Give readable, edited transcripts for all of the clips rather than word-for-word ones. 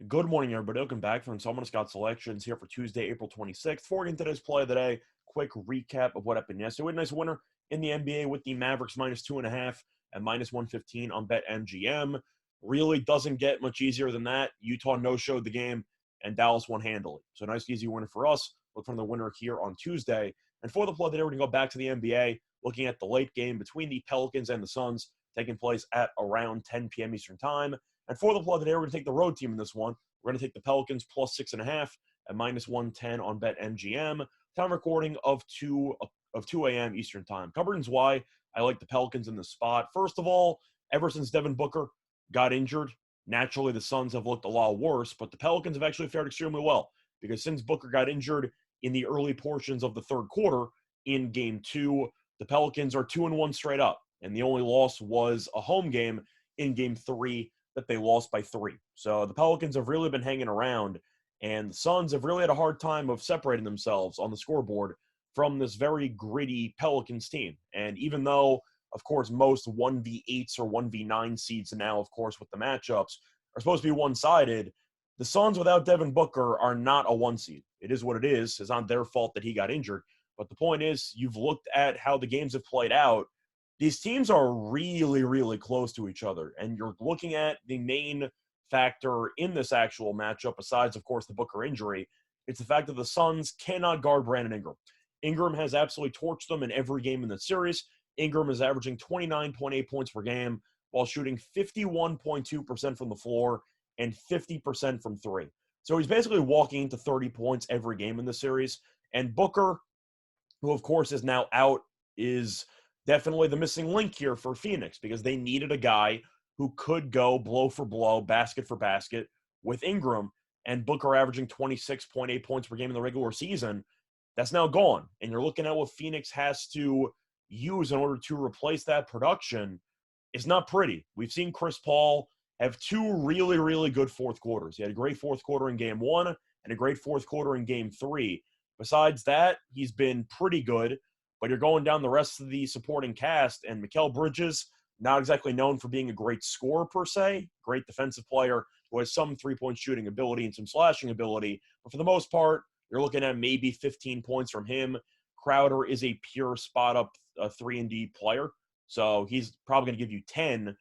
Good morning, everybody. Welcome back from Someone Scott Selections here for Tuesday, April 26th. Before we get into today's play of the day, quick recap of what happened yesterday. We had a nice winner in the NBA with the Mavericks -2.5 and -115 on BetMGM. Really doesn't get much easier than that. Utah no-showed the game, and Dallas won handily. So nice, easy winner for us. Look for the winner here on Tuesday. And for the play of the day, we're going to go back to the NBA, looking at the late game between the Pelicans and the Suns, taking place at around 10 p.m. Eastern Time. And for the play today, we're going to take the road team in this one. We're going to take the Pelicans plus 6.5 at -110 on BetMGM. Time recording of 2 a.m. Eastern Time. Coverings why I like the Pelicans in this spot. First of all, ever since Devin Booker got injured, naturally the Suns have looked a lot worse, but the Pelicans have actually fared extremely well because since Booker got injured in the early portions of the third quarter in Game 2, the Pelicans are 2-1 straight up, and the only loss was a home game in Game 3 that they lost by 3. So the Pelicans have really been hanging around, and the Suns have really had a hard time of separating themselves on the scoreboard from this very gritty Pelicans team. And even though, of course, most 1v8s or 1v9 seeds now, of course, with the matchups are supposed to be one-sided, the Suns without Devin Booker are not a one seed. It is what it is. It's not their fault that he got injured. But the point is, you've looked at how the games have played out. These teams are really, really close to each other. And you're looking at the main factor in this actual matchup, besides, of course, the Booker injury. It's the fact that the Suns cannot guard Brandon Ingram. Ingram has absolutely torched them in every game in the series. Ingram is averaging 29.8 points per game while shooting 51.2% from the floor and 50% from three. So he's basically walking into 30 points every game in the series. And Booker, who, of course, is now out, is definitely the missing link here for Phoenix because they needed a guy who could go blow for blow, basket for basket with Ingram, and Booker averaging 26.8 points per game in the regular season. That's now gone. And you're looking at what Phoenix has to use in order to replace that production. It's not pretty. We've seen Chris Paul have two really, really good fourth quarters. He had a great fourth quarter in Game 1 and a great fourth quarter in Game 3. Besides that, he's been pretty good. But you're going down the rest of the supporting cast, and Mikal Bridges, not exactly known for being a great scorer per se, great defensive player who has some three-point shooting ability and some slashing ability. But for the most part, you're looking at maybe 15 points from him. Crowder is a pure spot-up 3-and-D player, so he's probably going to give you 10.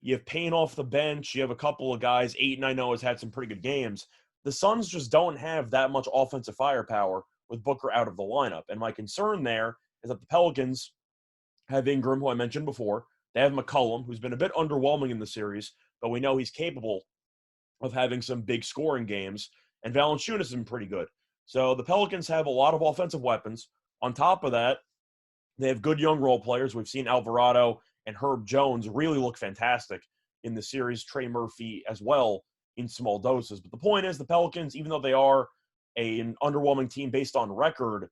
You have Payne off the bench. You have a couple of guys. Ayton, I know, has had some pretty good games. The Suns just don't have that much offensive firepower with Booker out of the lineup. And my concern there is that the Pelicans have Ingram, who I mentioned before. They have McCollum, who's been a bit underwhelming in the series, but we know he's capable of having some big scoring games. And Valanciunas has been pretty good. So the Pelicans have a lot of offensive weapons. On top of that, they have good young role players. We've seen Alvarado and Herb Jones really look fantastic in the series. Trey Murphy as well in small doses. But the point is, the Pelicans, even though they are an underwhelming team based on record,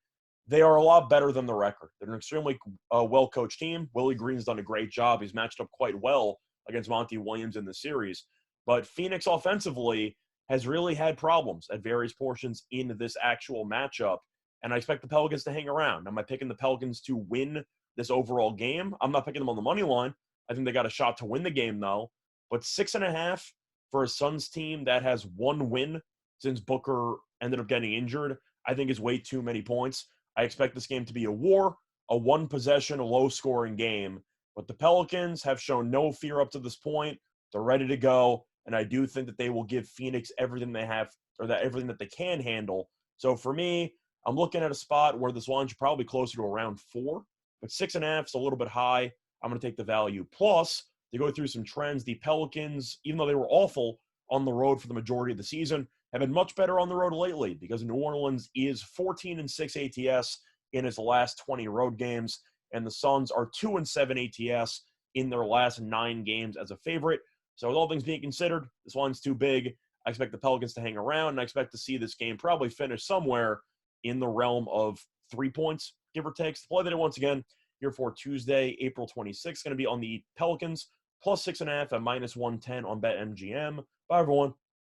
they are a lot better than the record. They're an extremely well-coached team. Willie Green's done a great job. He's matched up quite well against Monty Williams in the series. But Phoenix offensively has really had problems at various portions in this actual matchup. And I expect the Pelicans to hang around. Am I picking the Pelicans to win this overall game? I'm not picking them on the money line. I think they got a shot to win the game, though. But 6.5 for a Suns team that has one win since Booker ended up getting injured, I think is way too many points. I expect this game to be a war, a one-possession, a low-scoring game. But the Pelicans have shown no fear up to this point. They're ready to go, and I do think that they will give Phoenix everything they have, or that everything that they can handle. So for me, I'm looking at a spot where this line should probably closer to around 4, but 6.5 is a little bit high. I'm going to take the value. Plus, to go through some trends, the Pelicans, even though they were awful on the road for the majority of the season, have been much better on the road lately because New Orleans is 14-6 ATS in its last 20 road games, and the Suns are 2-7 ATS in their last 9 games as a favorite. So with all things being considered, this line's too big. I expect the Pelicans to hang around, and I expect to see this game probably finish somewhere in the realm of 3 points, give or take. The play that once again here for Tuesday, April 26th, going to be on the Pelicans plus 6.5 at -110 on BetMGM. Bye, everyone.